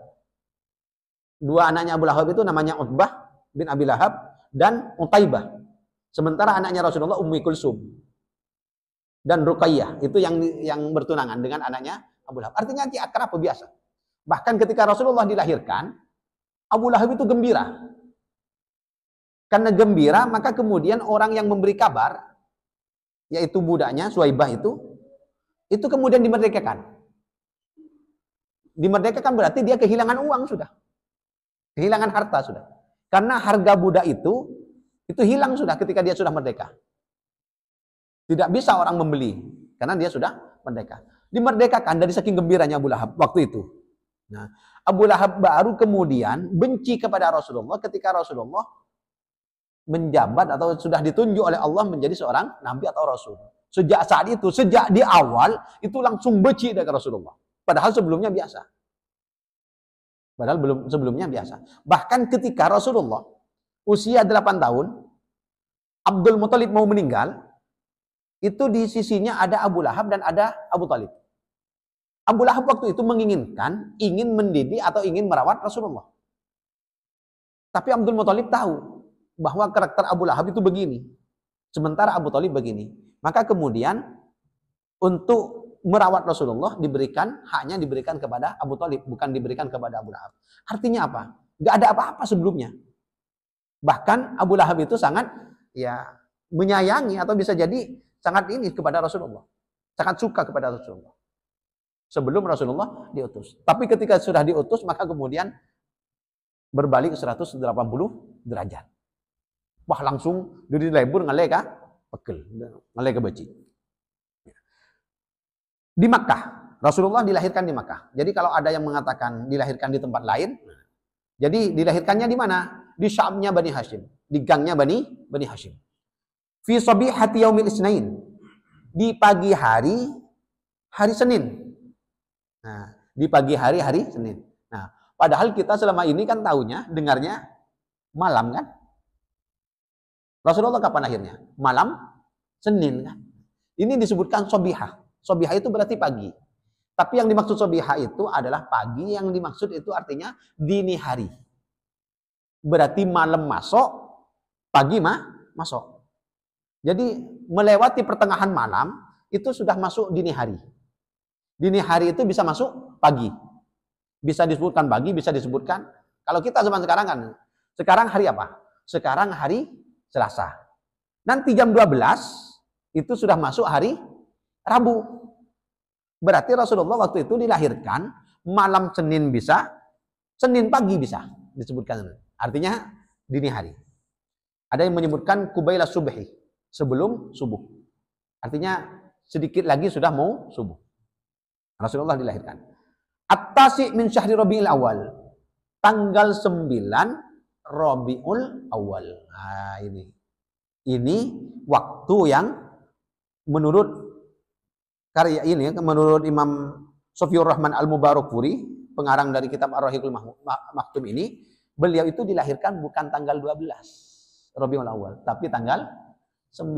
Dua anaknya Abu Lahab itu namanya Utbah bin Abi Lahab dan Utaibah. Sementara anaknya Rasulullah Ummi Kulsum dan Ruqayyah itu yang bertunangan dengan anaknya Abu Lahab. Artinya akrab biasa. Bahkan ketika Rasulullah dilahirkan, Abu Lahab itu gembira. Karena gembira, maka kemudian orang yang memberi kabar, yaitu budaknya Suwaibah itu kemudian dimerdekakan. Dimerdekakan berarti dia kehilangan uang sudah. Kehilangan harta sudah. Karena harga budak itu hilang sudah ketika dia sudah merdeka. Tidak bisa orang membeli karena dia sudah merdeka. Dimerdekakan dari saking gembiranya Abu Lahab waktu itu. Nah, Abu Lahab baru kemudian benci kepada Rasulullah ketika Rasulullah menjabat atau sudah ditunjuk oleh Allah menjadi seorang nabi atau rasul. Sejak saat itu, sejak di awal itu langsung benci dengan Rasulullah. Padahal sebelumnya biasa. Sebelumnya biasa. Bahkan ketika Rasulullah usia 8 tahun, Abdul Muthalib mau meninggal, itu di sisinya ada Abu Lahab dan ada Abu Thalib. Abu Lahab waktu itu ingin mendidik atau ingin merawat Rasulullah. Tapi Abdul Muthalib tahu bahwa karakter Abu Lahab itu begini. Sementara Abu Thalib begini. Maka kemudian untuk merawat Rasulullah hanya diberikan kepada Abu Thalib, bukan diberikan kepada Abu Lahab. Artinya apa? Gak ada apa-apa sebelumnya. Bahkan Abu Lahab itu sangat menyayangi atau bisa jadi sangat ini kepada Rasulullah. Sangat suka kepada Rasulullah. Sebelum Rasulullah diutus. Tapi ketika sudah diutus maka kemudian berbalik 180 derajat. Wah langsung dari lebur ngalai ka pegel, ngalai ke beci. Di Makkah, Rasulullah dilahirkan di Makkah. Jadi kalau ada yang mengatakan dilahirkan di tempat lain, jadi dilahirkannya di mana? Di Sya'bnya Bani Hashim, di gangnya Bani Hashim. Fi sabihati yaumil isnain, di pagi hari Senin. Nah, di pagi hari Senin. Nah, padahal kita selama ini kan dengarnya malam kan? Rasulullah kapan lahirnya? Malam Senin kan? Ini disebutkan sobihah. Sobihah itu berarti pagi. Tapi yang dimaksud sobihah itu adalah pagi, yang dimaksud itu artinya dini hari. Berarti malam masuk, pagi masuk. Jadi melewati pertengahan malam itu sudah masuk dini hari. Dini hari itu bisa masuk pagi. Bisa disebutkan pagi, bisa disebutkan. Kalau kita zaman sekarang kan, sekarang hari apa? Sekarang hari Selasa. Nanti jam 12 itu sudah masuk hari Rabu. Berarti Rasulullah waktu itu dilahirkan malam Senin bisa, Senin pagi bisa. disebutkan. Artinya dini hari. Ada yang menyebutkan kubaila subhi, sebelum subuh. Artinya sedikit lagi sudah mau subuh. Rasulullah dilahirkan. At-tasi' min syahri Rabiul Awal. Tanggal 9 Rabiul Awal. Nah, ini. Ini waktu yang menurut karya ini, menurut Imam Sofiur Rahman Al-Mubarakfuri, pengarang dari kitab Ar-Rahiqul Maktum ini, beliau itu dilahirkan bukan tanggal 12 Rabiul Awal, tapi tanggal 9.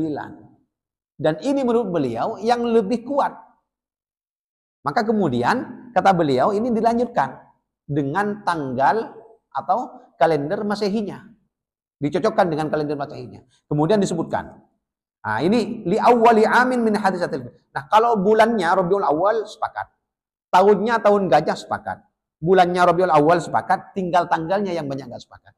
Dan ini menurut beliau yang lebih kuat. Maka kemudian kata beliau ini dilanjutkan dengan tanggal atau kalender Masehinya. Dicocokkan dengan kalender Masehinya. Kemudian disebutkan. Nah, ini li awwali amin min hadisatil. Nah, kalau bulannya Rabiul Awal sepakat. Tahunnya tahun gajah sepakat. Bulannya Rabiul Awal sepakat, tinggal tanggalnya yang banyak enggak sepakat.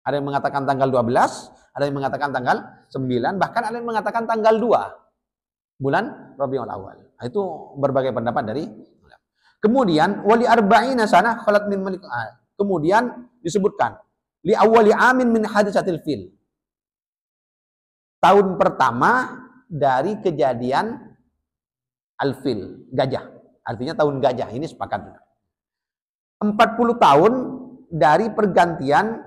Ada yang mengatakan tanggal 12, ada yang mengatakan tanggal 9, bahkan ada yang mengatakan tanggal 2 bulan Rabiul Awal. Nah, itu berbagai pendapat dari. Kemudian wali arba'ina sanah khalat min malik. Kemudian disebutkan li awwali amin min hadisatil fil. Tahun pertama dari kejadian al-fil, gajah. Artinya tahun gajah, ini sepakat. 40 tahun dari pergantian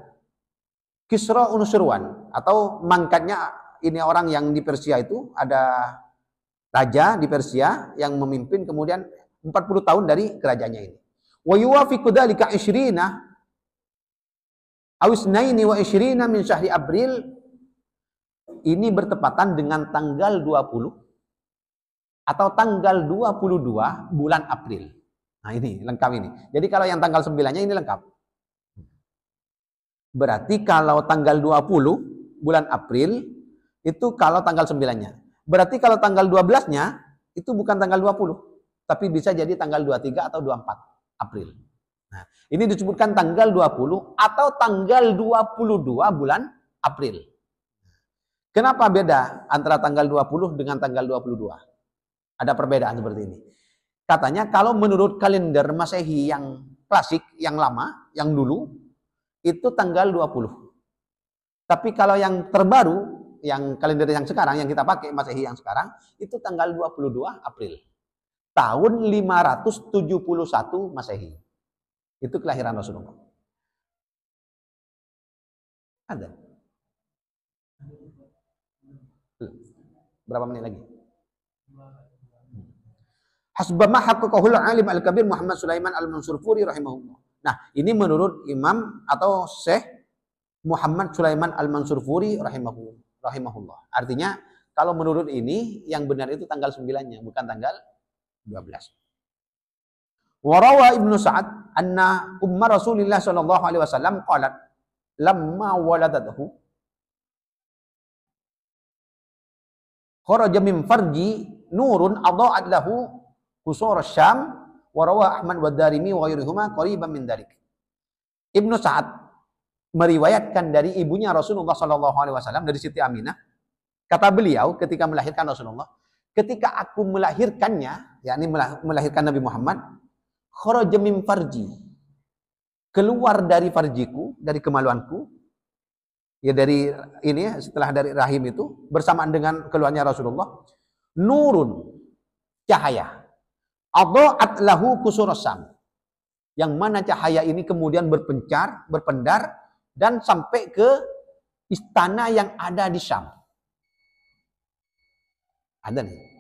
Kisra Nusirwan, atau mangkatnya ini orang yang di Persia itu, ada raja di Persia yang memimpin, kemudian 40 tahun dari kerajaannya ini. Wa yuwafiqu dzalika 20 aw 22 min syahri April. Ini bertepatan dengan tanggal 20 atau tanggal 22 bulan April. Nah, ini lengkap ini. Jadi kalau yang tanggal 9-nya ini lengkap. Berarti kalau tanggal 20 bulan April itu kalau tanggal 9-nya. Berarti kalau tanggal 12-nya itu bukan tanggal 20, tapi bisa jadi tanggal 23 atau 24 April. Nah, ini disebutkan tanggal 20 atau tanggal 22 bulan April. Kenapa beda antara tanggal 20 dengan tanggal 22? Ada perbedaan seperti ini. Katanya kalau menurut kalender Masehi yang klasik, yang lama, yang dulu, itu tanggal 20. Tapi kalau yang terbaru, yang kalender yang sekarang, yang kita pakai Masehi yang sekarang, itu tanggal 22 April. Tahun 571 Masehi. Itu kelahiran Rasulullah. Ada. Berapa menit lagi? Hasbama haqqaqahul alim al-kabir Muhammad Sulaiman al-Mansurfuri rahimahullah. Nah, ini menurut Imam atau Syekh Muhammad Sulaiman al-Mansurfuri rahimahullah. Artinya, kalau menurut ini, yang benar itu tanggal 9-nya, bukan tanggal 12. Warawa Ibnu Sa'ad anna umma Rasulillah sallallahu alaihi wasallam qalat lamma waladathu kharaja min farji nurun adha'at lahu qusur Syam wa rawa Ahmad wa Darimi wa ghairuhuma qariban min dzalik. Ibnu Sa'ad meriwayatkan dari ibunya Rasulullah sallallahu alaihi wasallam, dari Siti Aminah, kata beliau ketika melahirkan Rasulullah, ketika aku melahirkannya, yakni melahirkan Nabi Muhammad, kharaja min farji, keluar dari farjiku, dari kemaluanku, ya dari ini, setelah dari rahim itu, bersamaan dengan keluarnya Rasulullah, nurun, cahaya, adha'at lahu qusur Syam, yang mana cahaya ini kemudian berpencar, berpendar, dan sampai ke istana yang ada di Syam. Ada nih.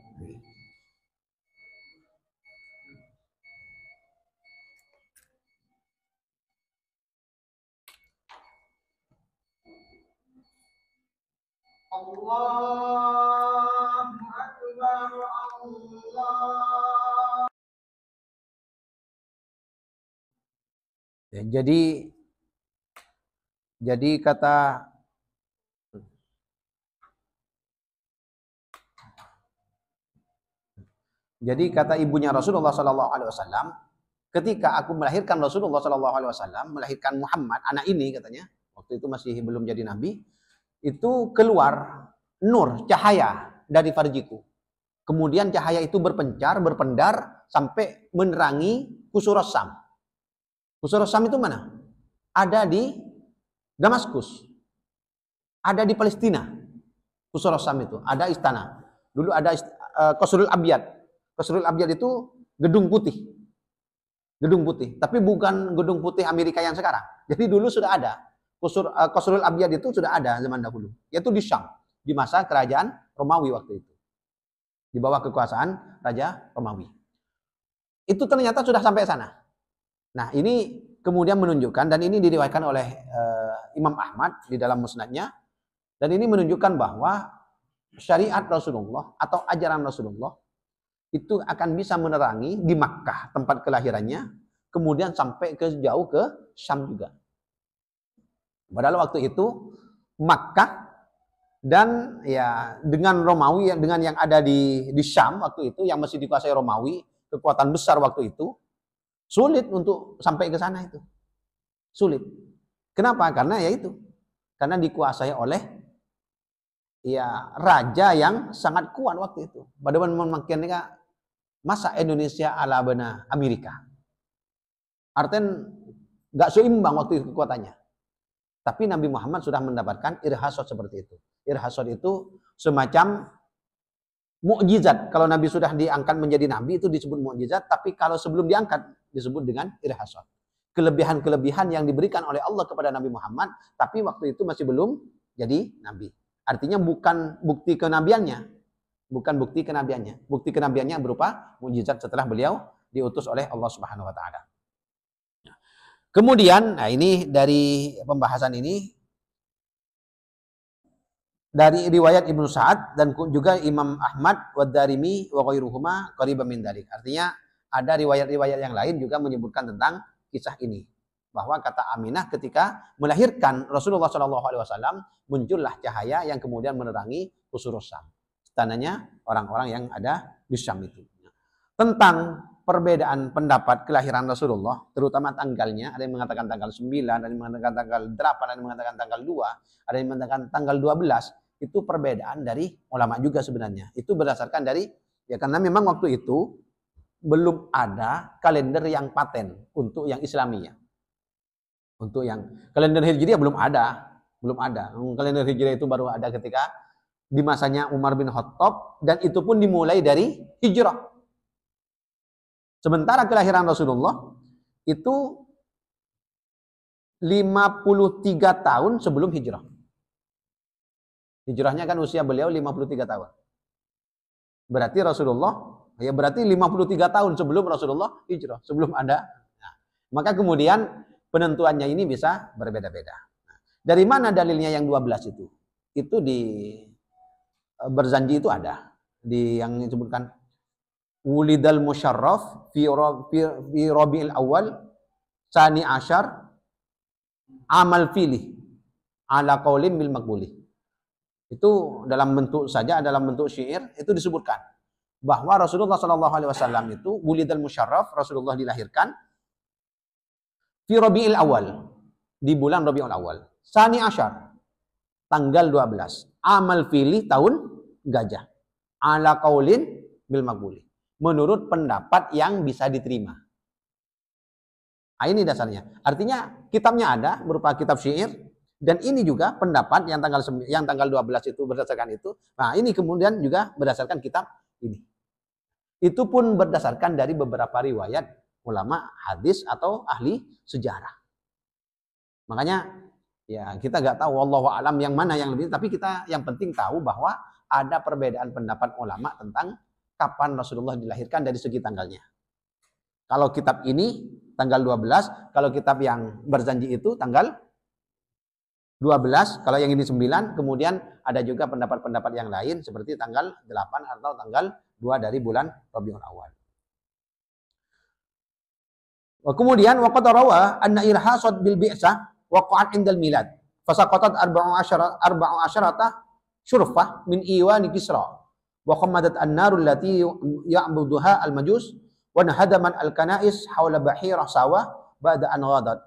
Allahu Akbar, Allah. Ya, jadi kata ibunya Rasulullah Sallallahu Alaihi Wasallam, ketika aku melahirkan Rasulullah Sallallahu Alaihi Wasallam, melahirkan Muhammad, anak ini katanya, waktu itu masih belum jadi nabi, itu keluar nur, cahaya dari farjiku. Kemudian cahaya itu berpencar, berpendar sampai menerangi Qusur Syam. Qusur Syam itu mana? ada di Damaskus, ada di Palestina. Qusur Syam itu ada istana. Dulu ada Qasrul Abyad. Qasrul Abyad itu gedung putih. Gedung putih, tapi bukan gedung putih Amerika yang sekarang. Jadi dulu sudah ada. Qasrul Abyad itu sudah ada zaman dahulu. Yaitu di Syam, di masa kerajaan Romawi waktu itu. Di bawah kekuasaan Raja Romawi. Itu ternyata sudah sampai sana. Nah, ini kemudian menunjukkan, dan ini diriwayatkan oleh Imam Ahmad di dalam musnadnya, dan ini menunjukkan bahwa syariat Rasulullah atau ajaran Rasulullah itu akan bisa menerangi di Makkah tempat kelahirannya, kemudian sampai ke jauh ke Syam juga. Padahal waktu itu Makkah dan ya dengan Romawi, dengan yang ada di Syam waktu itu yang masih dikuasai Romawi, kekuatan besar waktu itu, sulit untuk sampai ke sana itu. Sulit. Kenapa? Karena ya itu. Karena dikuasai oleh ya raja yang sangat kuat waktu itu. Bagaimana memakiannya masa Indonesia ala benar Amerika. Artinya nggak seimbang waktu itu kekuatannya. Tapi Nabi Muhammad sudah mendapatkan irhasad seperti itu. Irhasad itu semacam mukjizat. Kalau Nabi sudah diangkat menjadi Nabi itu disebut mukjizat. Tapi kalau sebelum diangkat disebut dengan irhasad. Kelebihan-kelebihan yang diberikan oleh Allah kepada Nabi Muhammad. Tapi waktu itu masih belum jadi Nabi. Artinya bukan bukti kenabiannya. Bukan bukti kenabiannya. Bukti kenabiannya berupa mukjizat setelah beliau diutus oleh Allah Subhanahu wa taala. Kemudian, nah ini dari pembahasan ini dari riwayat Ibnu Sa'ad dan juga Imam Ahmad wa Darimi wa ghairuhuma qariban min dzalik. Artinya ada riwayat-riwayat yang lain juga menyebutkan tentang kisah ini. Bahwa kata Aminah ketika melahirkan Rasulullah SAW muncullah cahaya yang kemudian menerangi Qusur Syam. Istananya orang-orang yang ada di Syam itu. Tentang perbedaan pendapat kelahiran Rasulullah, terutama tanggalnya, ada yang mengatakan tanggal 9, ada yang mengatakan tanggal 8, ada yang mengatakan tanggal 2, ada yang mengatakan tanggal 12, itu perbedaan dari ulama juga sebenarnya. Itu berdasarkan dari, ya karena memang waktu itu belum ada kalender yang paten untuk yang Islamiyah. Untuk yang kalender Hijriah belum ada. Kalender Hijriah itu baru ada ketika di masanya Umar bin Khattab, dan itu pun dimulai dari hijrah. Sementara kelahiran Rasulullah itu 53 tahun sebelum hijrah. Hijrahnya kan usia beliau 53 tahun. Berarti Rasulullah, ya berarti 53 tahun sebelum Rasulullah hijrah, sebelum ada. Nah, maka kemudian penentuannya ini bisa berbeda-beda. Nah, dari mana dalilnya yang 12 itu? Itu di Berzanji itu ada. Di yang disebutkan Wulidal Musyarraf fi Rabi'il Awal Sani Asyar Amal Filih ala qaulin bil maqbuli. Itu dalam bentuk saja, dalam bentuk syair itu disebutkan bahwa Rasulullah SAW itu Wulidal Musyarraf, Rasulullah dilahirkan fi Rabi'il Awal, di bulan Rabi'ul Awal. Sani Asyar, tanggal 12. Amal Filih, tahun gajah. Ala qaulin bil maqbuli, menurut pendapat yang bisa diterima. Nah, ini dasarnya. Artinya kitabnya ada berupa kitab syair, dan ini juga pendapat yang tanggal 12 itu berdasarkan itu. Nah, ini kemudian juga berdasarkan kitab ini. Itu pun berdasarkan dari beberapa riwayat ulama hadis atau ahli sejarah. Makanya ya kita nggak tahu wallahu alam yang mana yang lebih, tapi kita yang penting tahu bahwa ada perbedaan pendapat ulama tentang kapan Rasulullah dilahirkan dari segi tanggalnya. Kalau kitab ini tanggal 12, kalau kitab yang Berzanji itu tanggal 12, kalau yang ini 9, kemudian ada juga pendapat-pendapat yang lain seperti tanggal 8 atau tanggal 2 dari bulan Rabiul Awal. Kemudian waqad rawa anna irhasad bil bi'sah waqa'at indal milad. Fasaqatat 14 syurfah min iwani Kisra. Wa khammadat an-narul lati ya'buduha al-majus wa nahadaman al-kanais hawla bahirah sawah ba'da an ghadat.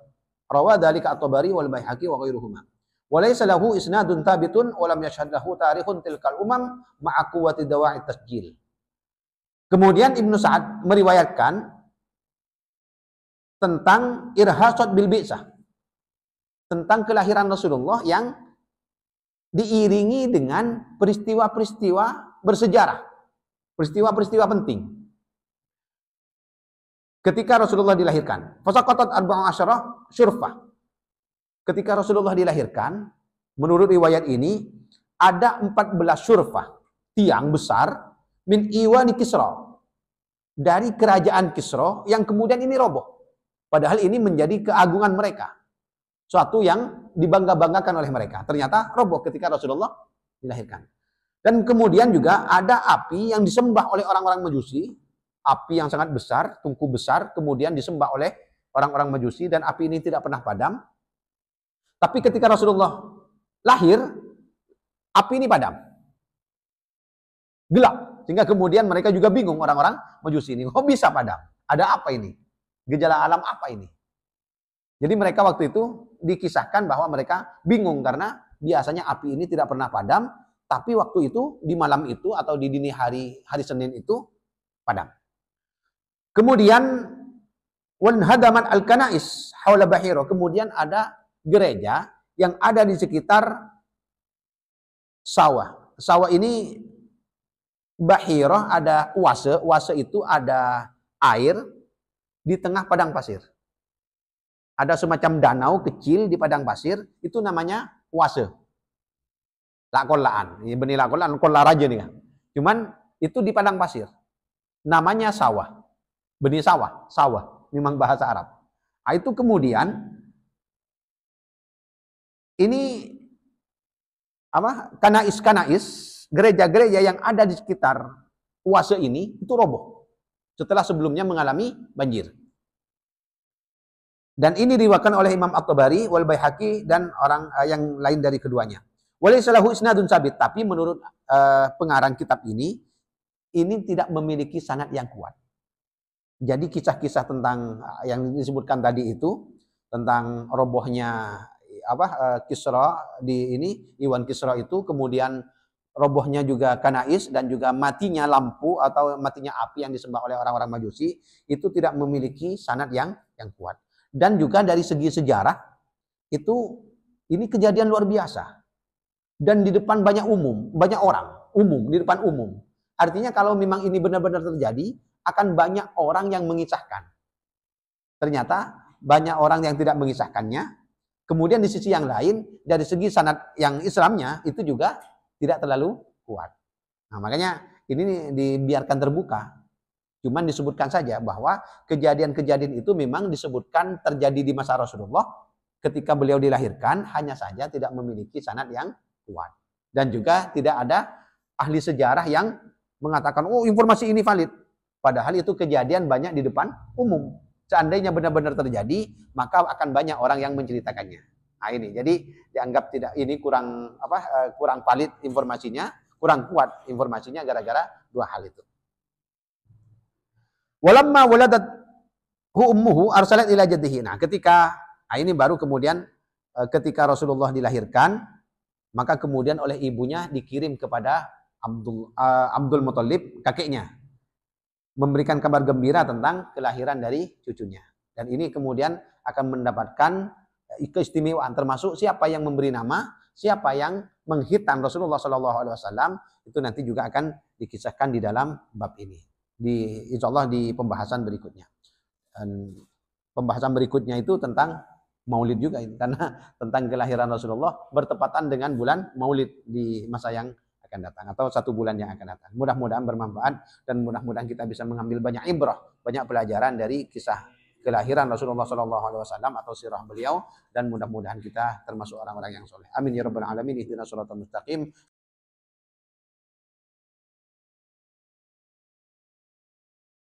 Rawa dzalika at-Tabari wal Baihaqi wa ghairuhuma. Wa laysa lahu isnadun thabitun wa lam yashhad lahu tarikhun tilkal umam ma'a quwwati dawa'i tasjil. Kemudian Ibnu Sa'ad meriwayatkan tentang irhasad bil bi'sah. tentang kelahiran Rasulullah yang diiringi dengan peristiwa-peristiwa bersejarah, peristiwa-peristiwa penting. Ketika Rasulullah dilahirkan, fasaqatat arba'u asyarah syurfah. Ketika Rasulullah dilahirkan, menurut riwayat ini ada 14 syurfah, tiang besar min iwani Kisra, dari kerajaan Kisra yang kemudian ini roboh. Padahal ini menjadi keagungan mereka, suatu yang dibangga-banggakan oleh mereka. Ternyata roboh ketika Rasulullah dilahirkan. Dan kemudian juga ada api yang disembah oleh orang-orang Majusi, api yang sangat besar, tungku besar, kemudian disembah oleh orang-orang Majusi, dan api ini tidak pernah padam. Tapi ketika Rasulullah lahir, api ini padam, gelap, sehingga kemudian mereka juga bingung, orang-orang Majusi ini, kok bisa padam? Ada apa ini? Gejala alam apa ini? Jadi mereka waktu itu dikisahkan bahwa mereka bingung karena biasanya api ini tidak pernah padam, tapi waktu itu di malam itu atau di dini hari Senin itu padam. Kemudian wanhadamat al-kanais haula Bahiro. Kemudian ada gereja yang ada di sekitar sawah. Sawah ini Bahiro ada oase. Oase itu ada air di tengah padang pasir. Ada semacam danau kecil di padang pasir, itu namanya oase. Lakolaan. Ini benih lakolaan, kolar aja nih kan. Cuman itu di padang pasir. Namanya sawah. Benih sawah, sawah, memang bahasa Arab. Nah, itu kemudian ini apa? Kanais, gereja-gereja yang ada di sekitar oase ini itu roboh setelah sebelumnya mengalami banjir. Dan ini diriwayatkan oleh Imam At-Tabari wal Baihaqi dan orang yang lain dari keduanya. Walaysa lahu isnadun sabit, tapi menurut pengarang kitab ini tidak memiliki sanad yang kuat. Jadi kisah-kisah tentang yang disebutkan tadi itu tentang robohnya Kisra di ini Iwan Kisra itu, kemudian robohnya juga Kanais dan juga matinya lampu atau matinya api yang disembah oleh orang-orang Majusi, itu tidak memiliki sanad yang kuat. Dan juga dari segi sejarah itu ini kejadian luar biasa. Dan di depan banyak orang, di depan umum. Artinya kalau memang ini benar-benar terjadi, akan banyak orang yang mengisahkan. Ternyata banyak orang yang tidak mengisahkannya. Kemudian di sisi yang lain, dari segi sanad yang Islamnya itu juga tidak terlalu kuat. Nah, makanya ini dibiarkan terbuka. Cuman disebutkan saja bahwa kejadian-kejadian itu memang disebutkan terjadi di masa Rasulullah ketika beliau dilahirkan, hanya saja tidak memiliki sanad yang kuat. Dan juga tidak ada ahli sejarah yang mengatakan, oh informasi ini valid. Padahal itu kejadian banyak di depan umum. Seandainya benar-benar terjadi, maka akan banyak orang yang menceritakannya. Nah ini, jadi dianggap tidak ini kurang valid informasinya, kurang kuat informasinya gara-gara dua hal itu. Walamma waladat ummuhu arsalat ila jaddihi. Nah, ini baru kemudian ketika Rasulullah dilahirkan, maka kemudian oleh ibunya dikirim kepada Abdul Muthalib, kakeknya, memberikan kabar gembira tentang kelahiran dari cucunya. Dan ini kemudian akan mendapatkan keistimewaan, termasuk siapa yang memberi nama, siapa yang menghitan Rasulullah SAW, itu nanti juga akan dikisahkan di dalam bab ini. Insyaallah di pembahasan berikutnya. Dan pembahasan berikutnya itu tentang Maulid juga, karena tentang kelahiran Rasulullah bertepatan dengan bulan Maulid di masa yang akan datang atau satu bulan yang akan datang. Mudah-mudahan bermanfaat dan mudah-mudahan kita bisa mengambil banyak ibrah, banyak pelajaran dari kisah kelahiran Rasulullah SAW atau sirah beliau, dan mudah-mudahan kita termasuk orang-orang yang soleh. Amin ya rabbal alamin. Ihdinas siratal mustaqim.